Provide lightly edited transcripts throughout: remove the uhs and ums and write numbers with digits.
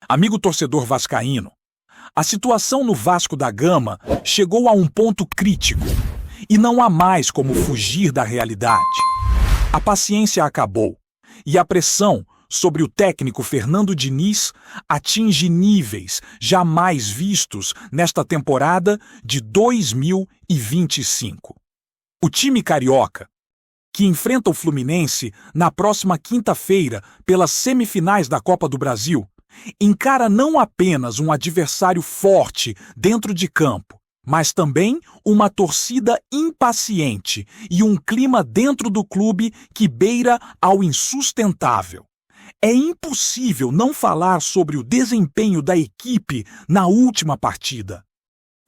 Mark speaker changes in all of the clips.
Speaker 1: Amigo torcedor vascaíno, a situação no Vasco da Gama chegou a um ponto crítico e não há mais como fugir da realidade. A paciência acabou e a pressão sobre o técnico Fernando Diniz atinge níveis jamais vistos nesta temporada de 2025. O time carioca, que enfrenta o Fluminense na próxima quinta-feira pelas semifinais da Copa do Brasil, encara não apenas um adversário forte dentro de campo, mas também uma torcida impaciente e um clima dentro do clube que beira ao insustentável. É impossível não falar sobre o desempenho da equipe na última partida.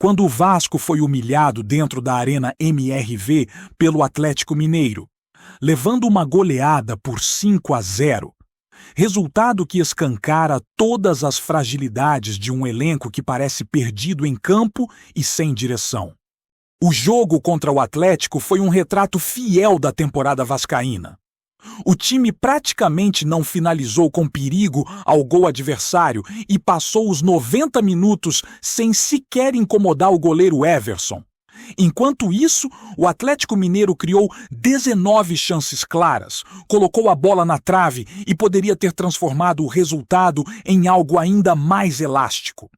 Speaker 1: Quando o Vasco foi humilhado dentro da Arena MRV pelo Atlético Mineiro, levando uma goleada por 5-0, resultado que escancara todas as fragilidades de um elenco que parece perdido em campo e sem direção. O jogo contra o Atlético foi um retrato fiel da temporada vascaína. O time praticamente não finalizou com perigo ao gol adversário e passou os 90 minutos sem sequer incomodar o goleiro Everson. Enquanto isso, o Atlético Mineiro criou 19 chances claras, colocou a bola na trave e poderia ter transformado o resultado em algo ainda mais elástico.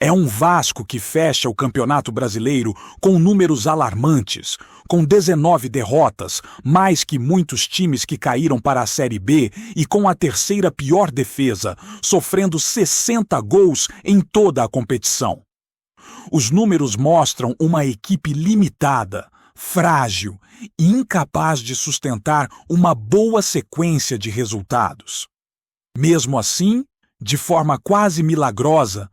Speaker 1: É um Vasco que fecha o Campeonato Brasileiro com números alarmantes, com 19 derrotas, mais que muitos times que caíram para a Série B e com a terceira pior defesa, sofrendo 60 gols em toda a competição. Os números mostram uma equipe limitada, frágil e incapaz de sustentar uma boa sequência de resultados. Mesmo assim, de forma quase milagrosa,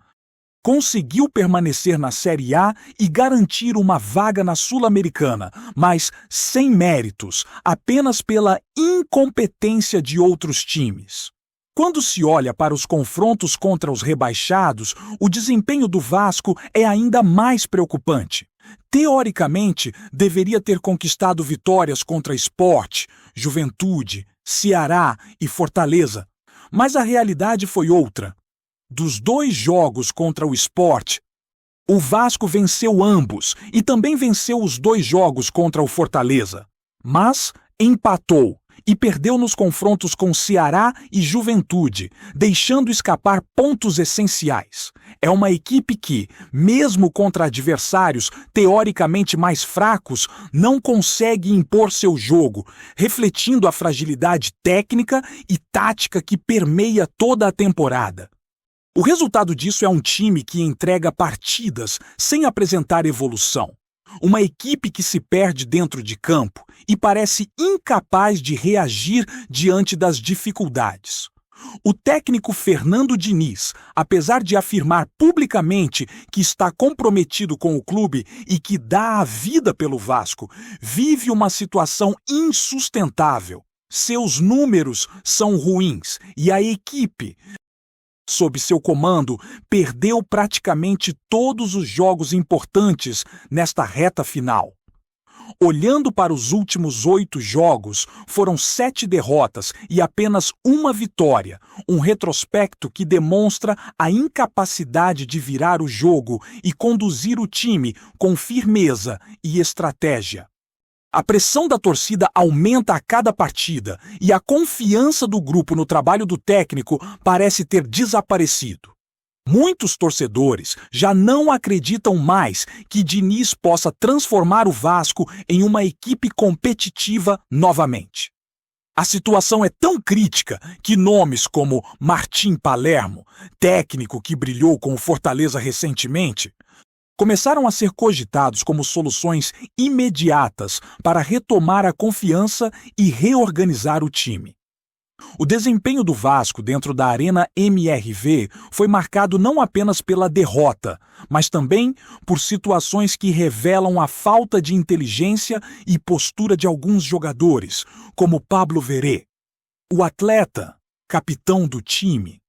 Speaker 1: conseguiu permanecer na Série A e garantir uma vaga na Sul-Americana, mas sem méritos, apenas pela incompetência de outros times. Quando se olha para os confrontos contra os rebaixados, o desempenho do Vasco é ainda mais preocupante. Teoricamente, deveria ter conquistado vitórias contra Sport, Juventude, Ceará e Fortaleza, mas a realidade foi outra. Dos 2 jogos contra o Sport, o Vasco venceu ambos e também venceu os 2 jogos contra o Fortaleza, mas empatou e perdeu nos confrontos com Ceará e Juventude, deixando escapar pontos essenciais. É uma equipe que, mesmo contra adversários teoricamente mais fracos, não consegue impor seu jogo, refletindo a fragilidade técnica e tática que permeia toda a temporada. O resultado disso é um time que entrega partidas sem apresentar evolução. Uma equipe que se perde dentro de campo e parece incapaz de reagir diante das dificuldades. O técnico Fernando Diniz, apesar de afirmar publicamente que está comprometido com o clube e que dá a vida pelo Vasco, vive uma situação insustentável. Seus números são ruins e a equipe, sob seu comando, perdeu praticamente todos os jogos importantes nesta reta final. Olhando para os últimos 8 jogos, foram 7 derrotas e apenas 1 vitória, um retrospecto que demonstra a incapacidade de virar o jogo e conduzir o time com firmeza e estratégia. A pressão da torcida aumenta a cada partida e a confiança do grupo no trabalho do técnico parece ter desaparecido. Muitos torcedores já não acreditam mais que Diniz possa transformar o Vasco em uma equipe competitiva novamente. A situação é tão crítica que nomes como Martim Palermo, técnico que brilhou com o Fortaleza recentemente, começaram a ser cogitados como soluções imediatas para retomar a confiança e reorganizar o time. O desempenho do Vasco dentro da Arena MRV foi marcado não apenas pela derrota, mas também por situações que revelam a falta de inteligência e postura de alguns jogadores, como Pablo Verê. O atleta, capitão do time,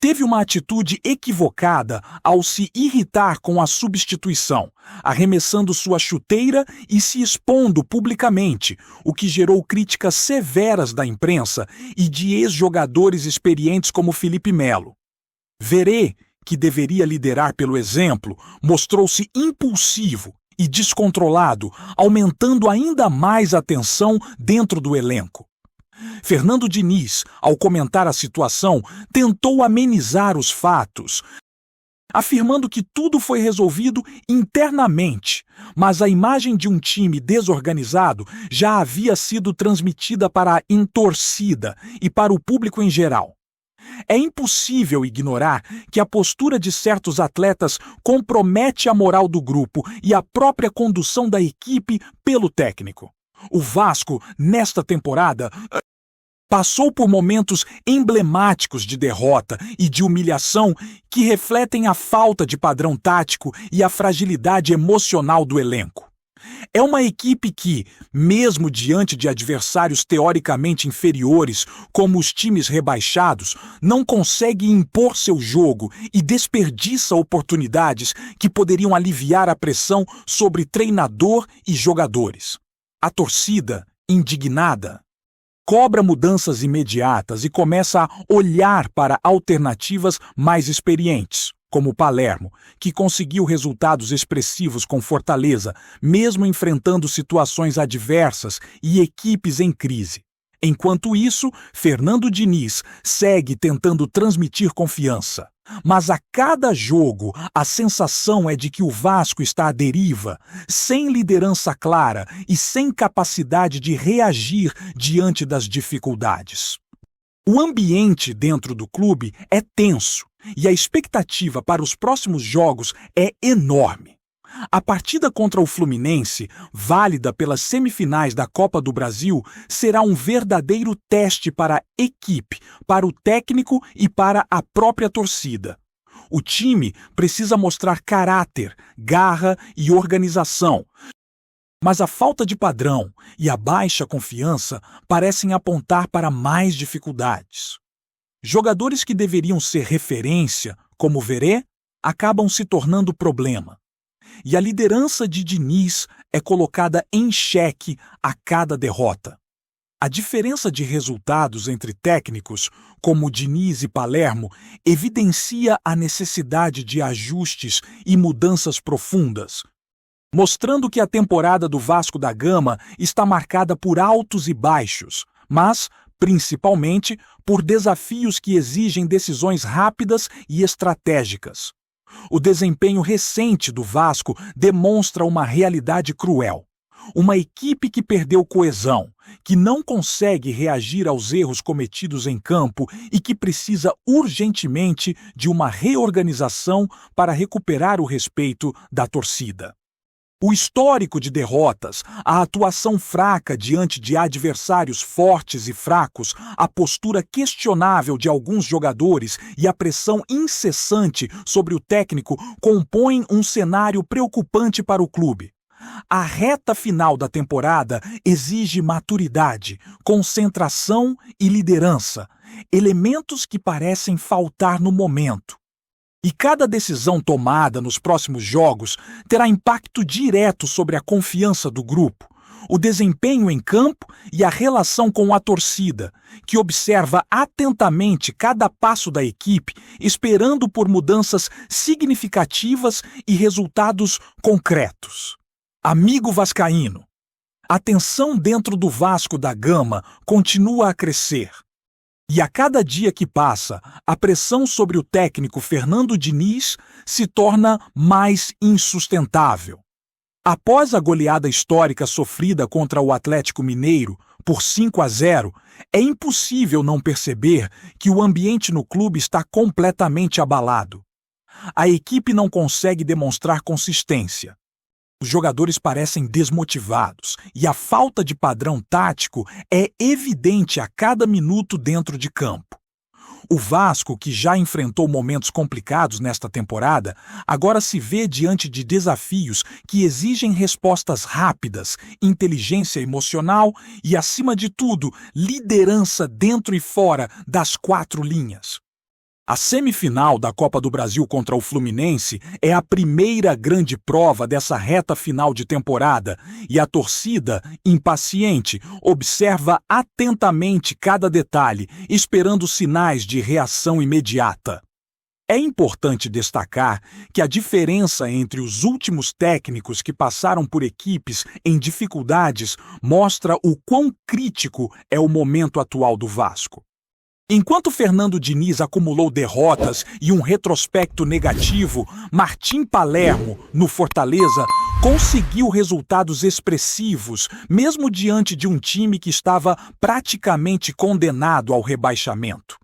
Speaker 1: teve uma atitude equivocada ao se irritar com a substituição, arremessando sua chuteira e se expondo publicamente, o que gerou críticas severas da imprensa e de ex-jogadores experientes como Felipe Melo. Verê, que deveria liderar pelo exemplo, mostrou-se impulsivo e descontrolado, aumentando ainda mais a tensão dentro do elenco. Fernando Diniz, ao comentar a situação, tentou amenizar os fatos, afirmando que tudo foi resolvido internamente, mas a imagem de um time desorganizado já havia sido transmitida para a torcida e para o público em geral. É impossível ignorar que a postura de certos atletas compromete a moral do grupo e a própria condução da equipe pelo técnico. O Vasco, nesta temporada, passou por momentos emblemáticos de derrota e de humilhação que refletem a falta de padrão tático e a fragilidade emocional do elenco. É uma equipe que, mesmo diante de adversários teoricamente inferiores, como os times rebaixados, não consegue impor seu jogo e desperdiça oportunidades que poderiam aliviar a pressão sobre treinador e jogadores. A torcida, indignada, cobra mudanças imediatas e começa a olhar para alternativas mais experientes, como o Palermo, que conseguiu resultados expressivos com Fortaleza, mesmo enfrentando situações adversas e equipes em crise. Enquanto isso, Fernando Diniz segue tentando transmitir confiança. Mas a cada jogo, a sensação é de que o Vasco está à deriva, sem liderança clara e sem capacidade de reagir diante das dificuldades. O ambiente dentro do clube é tenso e a expectativa para os próximos jogos é enorme. A partida contra o Fluminense, válida pelas semifinais da Copa do Brasil, será um verdadeiro teste para a equipe, para o técnico e para a própria torcida. O time precisa mostrar caráter, garra e organização, mas a falta de padrão e a baixa confiança parecem apontar para mais dificuldades. Jogadores que deveriam ser referência, como Verê, acabam se tornando problema. E a liderança de Diniz é colocada em xeque a cada derrota. A diferença de resultados entre técnicos, como Diniz e Palermo, evidencia a necessidade de ajustes e mudanças profundas, mostrando que a temporada do Vasco da Gama está marcada por altos e baixos, mas, principalmente, por desafios que exigem decisões rápidas e estratégicas. O desempenho recente do Vasco demonstra uma realidade cruel. Uma equipe que perdeu coesão, que não consegue reagir aos erros cometidos em campo e que precisa urgentemente de uma reorganização para recuperar o respeito da torcida. O histórico de derrotas, a atuação fraca diante de adversários fortes e fracos, a postura questionável de alguns jogadores e a pressão incessante sobre o técnico compõem um cenário preocupante para o clube. A reta final da temporada exige maturidade, concentração e liderança, elementos que parecem faltar no momento. E cada decisão tomada nos próximos jogos terá impacto direto sobre a confiança do grupo, o desempenho em campo e a relação com a torcida, que observa atentamente cada passo da equipe, esperando por mudanças significativas e resultados concretos. Amigo vascaíno, a tensão dentro do Vasco da Gama continua a crescer. E a cada dia que passa, a pressão sobre o técnico Fernando Diniz se torna mais insustentável. Após a goleada histórica sofrida contra o Atlético Mineiro, por 5-0, é impossível não perceber que o ambiente no clube está completamente abalado. A equipe não consegue demonstrar consistência. Os jogadores parecem desmotivados e a falta de padrão tático é evidente a cada minuto dentro de campo. O Vasco, que já enfrentou momentos complicados nesta temporada, agora se vê diante de desafios que exigem respostas rápidas, inteligência emocional e, acima de tudo, liderança dentro e fora das 4 linhas. A semifinal da Copa do Brasil contra o Fluminense é a primeira grande prova dessa reta final de temporada e a torcida, impaciente, observa atentamente cada detalhe, esperando sinais de reação imediata. É importante destacar que a diferença entre os últimos técnicos que passaram por equipes em dificuldades mostra o quão crítico é o momento atual do Vasco. Enquanto Fernando Diniz acumulou derrotas e um retrospecto negativo, Martim Palermo, no Fortaleza, conseguiu resultados expressivos, mesmo diante de um time que estava praticamente condenado ao rebaixamento.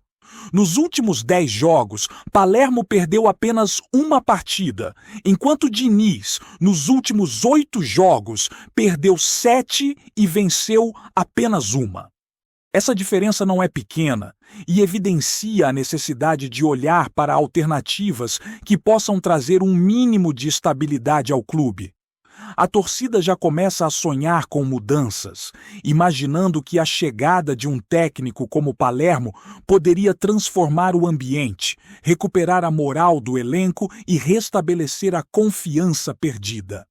Speaker 1: Nos últimos 10 jogos, Palermo perdeu apenas uma partida, enquanto Diniz, nos últimos 8 jogos, perdeu 7 e venceu apenas uma. Essa diferença não é pequena e evidencia a necessidade de olhar para alternativas que possam trazer um mínimo de estabilidade ao clube. A torcida já começa a sonhar com mudanças, imaginando que a chegada de um técnico como Palermo poderia transformar o ambiente, recuperar a moral do elenco e restabelecer a confiança perdida.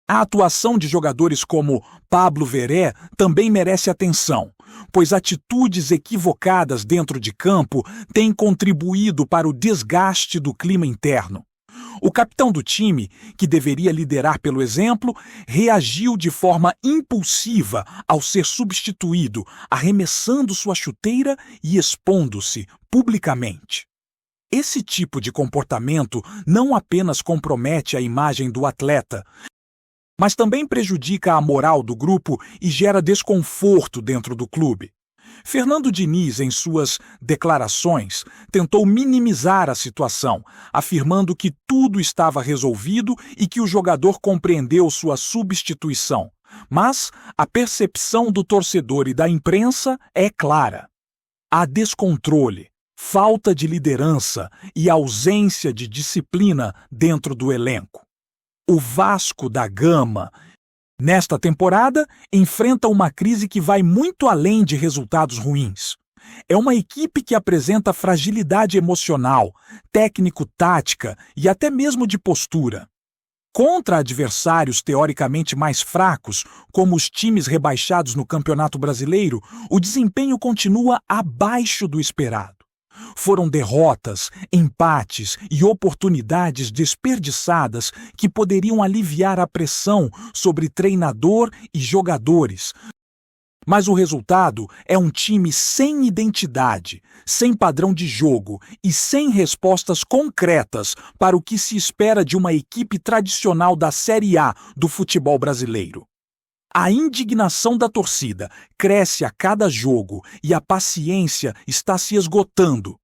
Speaker 1: A atuação de jogadores como Pablo Veré também merece atenção, pois atitudes equivocadas dentro de campo têm contribuído para o desgaste do clima interno. O capitão do time, que deveria liderar pelo exemplo, reagiu de forma impulsiva ao ser substituído, arremessando sua chuteira e expondo-se publicamente. Esse tipo de comportamento não apenas compromete a imagem do atleta, mas também prejudica a moral do grupo e gera desconforto dentro do clube. Fernando Diniz, em suas declarações, tentou minimizar a situação, afirmando que tudo estava resolvido e que o jogador compreendeu sua substituição. Mas a percepção do torcedor e da imprensa é clara. Há descontrole, falta de liderança e ausência de disciplina dentro do elenco. O Vasco da Gama, nesta temporada, enfrenta uma crise que vai muito além de resultados ruins. É uma equipe que apresenta fragilidade emocional, técnico-tática e até mesmo de postura. Contra adversários teoricamente mais fracos, como os times rebaixados no Campeonato Brasileiro, o desempenho continua abaixo do esperado. Foram derrotas, empates e oportunidades desperdiçadas que poderiam aliviar a pressão sobre treinador e jogadores. Mas o resultado é um time sem identidade, sem padrão de jogo e sem respostas concretas para o que se espera de uma equipe tradicional da Série A do futebol brasileiro. A indignação da torcida cresce a cada jogo e a paciência está se esgotando,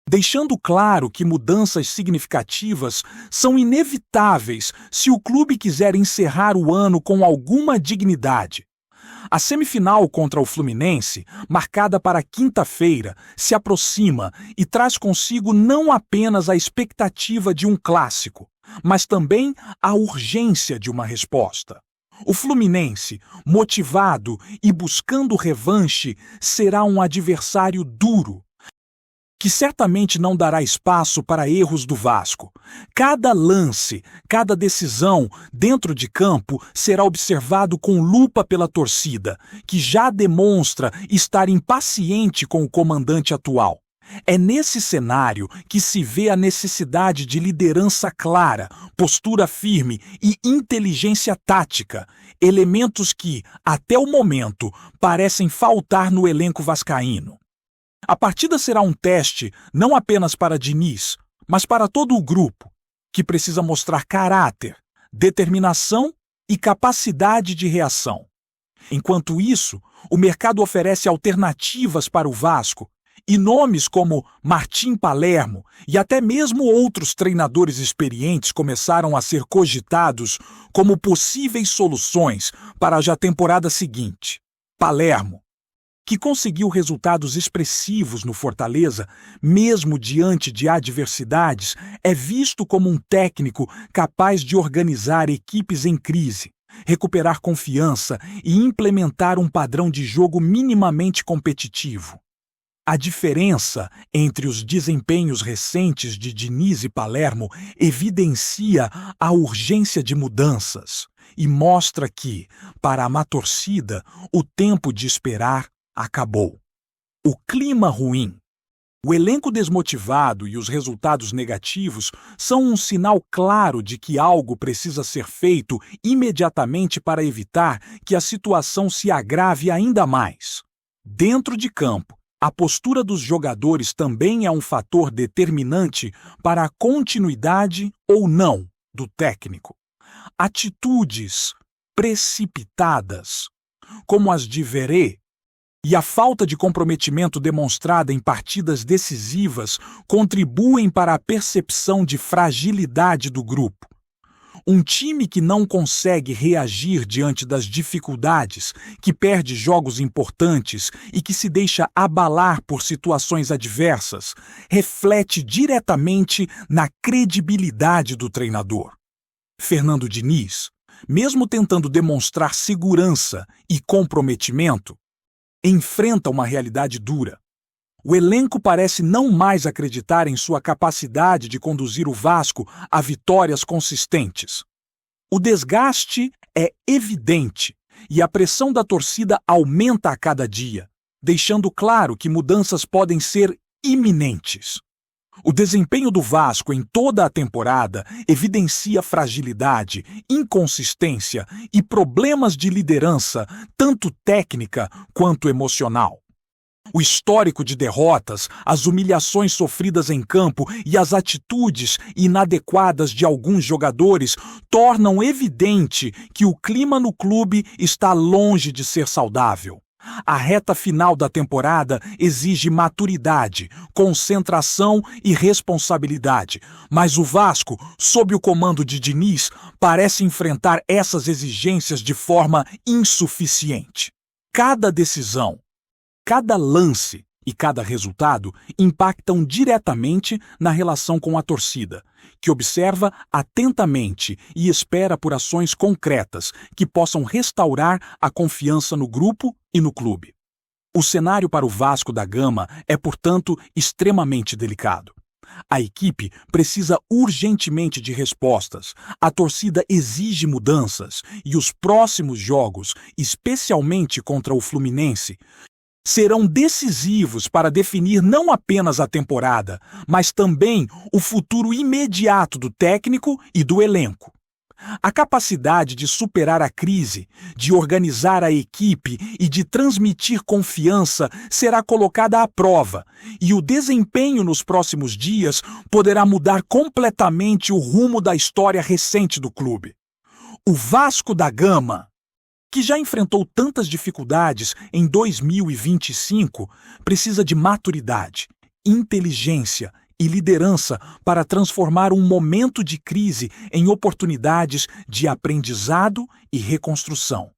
Speaker 1: deixando claro que mudanças significativas são inevitáveis se o clube quiser encerrar o ano com alguma dignidade. A semifinal contra o Fluminense, marcada para quinta-feira, se aproxima e traz consigo não apenas a expectativa de um clássico, mas também a urgência de uma resposta. O Fluminense, motivado e buscando revanche, será um adversário duro, que certamente não dará espaço para erros do Vasco. Cada lance, cada decisão dentro de campo será observado com lupa pela torcida, que já demonstra estar impaciente com o comandante atual. É nesse cenário que se vê a necessidade de liderança clara, postura firme e inteligência tática, elementos que, até o momento, parecem faltar no elenco vascaíno. A partida será um teste não apenas para Diniz, mas para todo o grupo, que precisa mostrar caráter, determinação e capacidade de reação. Enquanto isso, o mercado oferece alternativas para o Vasco, e nomes como Martim Palermo e até mesmo outros treinadores experientes começaram a ser cogitados como possíveis soluções para a temporada seguinte. Palermo, que conseguiu resultados expressivos no Fortaleza, mesmo diante de adversidades, é visto como um técnico capaz de organizar equipes em crise, recuperar confiança e implementar um padrão de jogo minimamente competitivo. A diferença entre os desempenhos recentes de Diniz e Palermo evidencia a urgência de mudanças e mostra que, para a má torcida, o tempo de esperar acabou. O clima ruim, O elenco desmotivado e os resultados negativos são um sinal claro de que algo precisa ser feito imediatamente para evitar que a situação se agrave ainda mais. Dentro de campo, a postura dos jogadores também é um fator determinante para a continuidade ou não do técnico. Atitudes precipitadas, como as de Verê, e a falta de comprometimento demonstrada em partidas decisivas contribuem para a percepção de fragilidade do grupo. Um time que não consegue reagir diante das dificuldades, que perde jogos importantes e que se deixa abalar por situações adversas, reflete diretamente na credibilidade do treinador. Fernando Diniz, mesmo tentando demonstrar segurança e comprometimento, enfrenta uma realidade dura. O elenco parece não mais acreditar em sua capacidade de conduzir o Vasco a vitórias consistentes. O desgaste é evidente e a pressão da torcida aumenta a cada dia, deixando claro que mudanças podem ser iminentes. O desempenho do Vasco em toda a temporada evidencia fragilidade, inconsistência e problemas de liderança, tanto técnica quanto emocional. O histórico de derrotas, as humilhações sofridas em campo e as atitudes inadequadas de alguns jogadores tornam evidente que o clima no clube está longe de ser saudável. A reta final da temporada exige maturidade, concentração e responsabilidade, mas o Vasco, sob o comando de Diniz, parece enfrentar essas exigências de forma insuficiente. Cada decisão, cada lance e cada resultado impactam diretamente na relação com a torcida, que observa atentamente e espera por ações concretas que possam restaurar a confiança no grupo e no clube. O cenário para o Vasco da Gama é, portanto, extremamente delicado. A equipe precisa urgentemente de respostas, a torcida exige mudanças e os próximos jogos, especialmente contra o Fluminense, serão decisivos para definir não apenas a temporada, mas também o futuro imediato do técnico e do elenco. A capacidade de superar a crise, de organizar a equipe e de transmitir confiança será colocada à prova, e o desempenho nos próximos dias poderá mudar completamente o rumo da história recente do clube. O Vasco da Gama, que já enfrentou tantas dificuldades em 2025, precisa de maturidade, inteligência e liderança para transformar um momento de crise em oportunidades de aprendizado e reconstrução.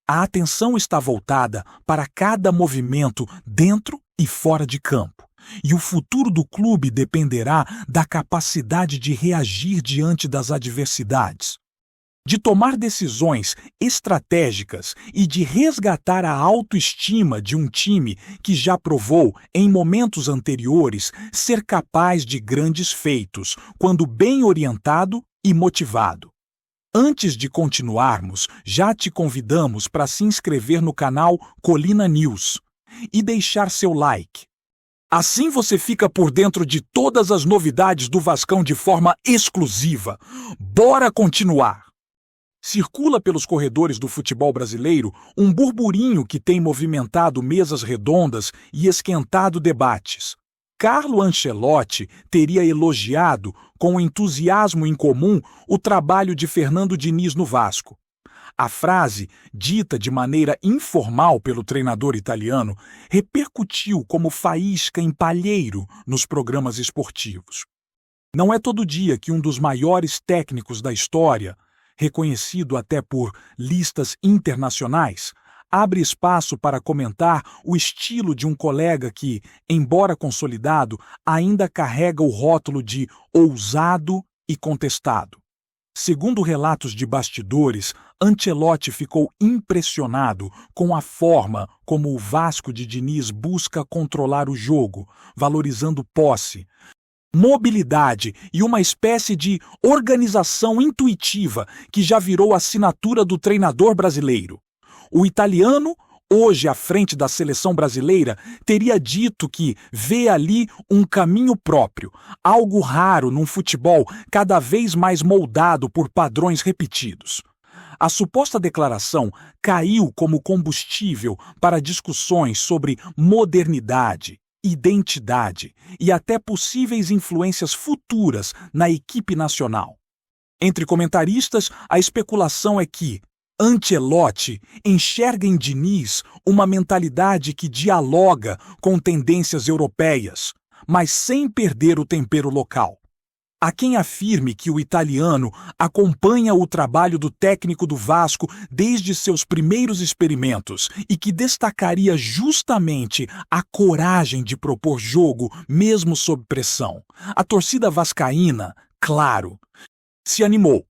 Speaker 1: A atenção está voltada para cada movimento dentro e fora de campo, e o futuro do clube dependerá da capacidade de reagir diante das adversidades, de tomar decisões estratégicas e de resgatar a autoestima de um time que já provou, em momentos anteriores, ser capaz de grandes feitos, quando bem orientado e motivado. Antes de continuarmos, já te convidamos para se inscrever no canal Colina News e deixar seu like. Assim você fica por dentro de todas as novidades do Vascão de forma exclusiva. Bora continuar! Circula pelos corredores do futebol brasileiro um burburinho que tem movimentado mesas redondas e esquentado debates. Carlo Ancelotti teria elogiado, com entusiasmo incomum, o trabalho de Fernando Diniz no Vasco. A frase, dita de maneira informal pelo treinador italiano, repercutiu como faísca em palheiro nos programas esportivos. Não é todo dia que um dos maiores técnicos da história, reconhecido até por listas internacionais, abre espaço para comentar o estilo de um colega que, embora consolidado, ainda carrega o rótulo de ousado e contestado. Segundo relatos de bastidores, Ancelotti ficou impressionado com a forma como o Vasco de Diniz busca controlar o jogo, valorizando posse, mobilidade e uma espécie de organização intuitiva que já virou assinatura do treinador brasileiro. O italiano hoje à frente da seleção brasileira, teria dito que vê ali um caminho próprio, algo raro num futebol cada vez mais moldado por padrões repetidos. A suposta declaração caiu como combustível para discussões sobre modernidade, identidade e até possíveis influências futuras na equipe nacional. Entre comentaristas, a especulação é que Ancelotti enxerga em Diniz uma mentalidade que dialoga com tendências europeias, mas sem perder o tempero local. Há quem afirme que o italiano acompanha o trabalho do técnico do Vasco desde seus primeiros experimentos e que destacaria justamente a coragem de propor jogo mesmo sob pressão. A torcida vascaína, claro, se animou.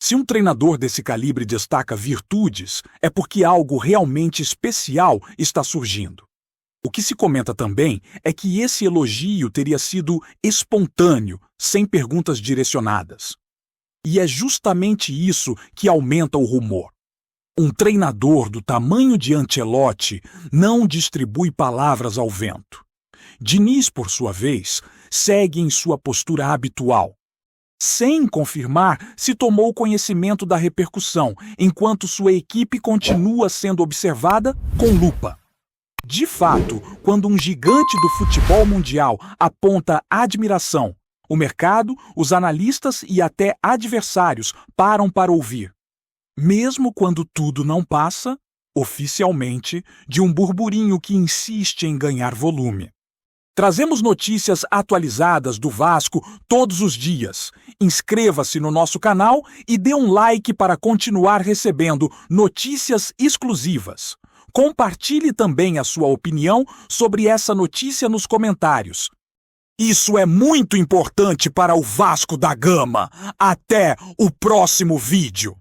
Speaker 1: Se um treinador desse calibre destaca virtudes, é porque algo realmente especial está surgindo. O que se comenta também é que esse elogio teria sido espontâneo, sem perguntas direcionadas. E é justamente isso que aumenta o rumor. Um treinador do tamanho de Ancelotti não distribui palavras ao vento. Diniz, por sua vez, segue em sua postura habitual, sem confirmar se tomou conhecimento da repercussão, enquanto sua equipe continua sendo observada com lupa. De fato, quando um gigante do futebol mundial aponta admiração, o mercado, os analistas e até adversários param para ouvir. Mesmo quando tudo não passa, oficialmente, de um burburinho que insiste em ganhar volume. Trazemos notícias atualizadas do Vasco todos os dias. Inscreva-se no nosso canal e dê um like para continuar recebendo notícias exclusivas. Compartilhe também a sua opinião sobre essa notícia nos comentários. Isso é muito importante para o Vasco da Gama. Até o próximo vídeo.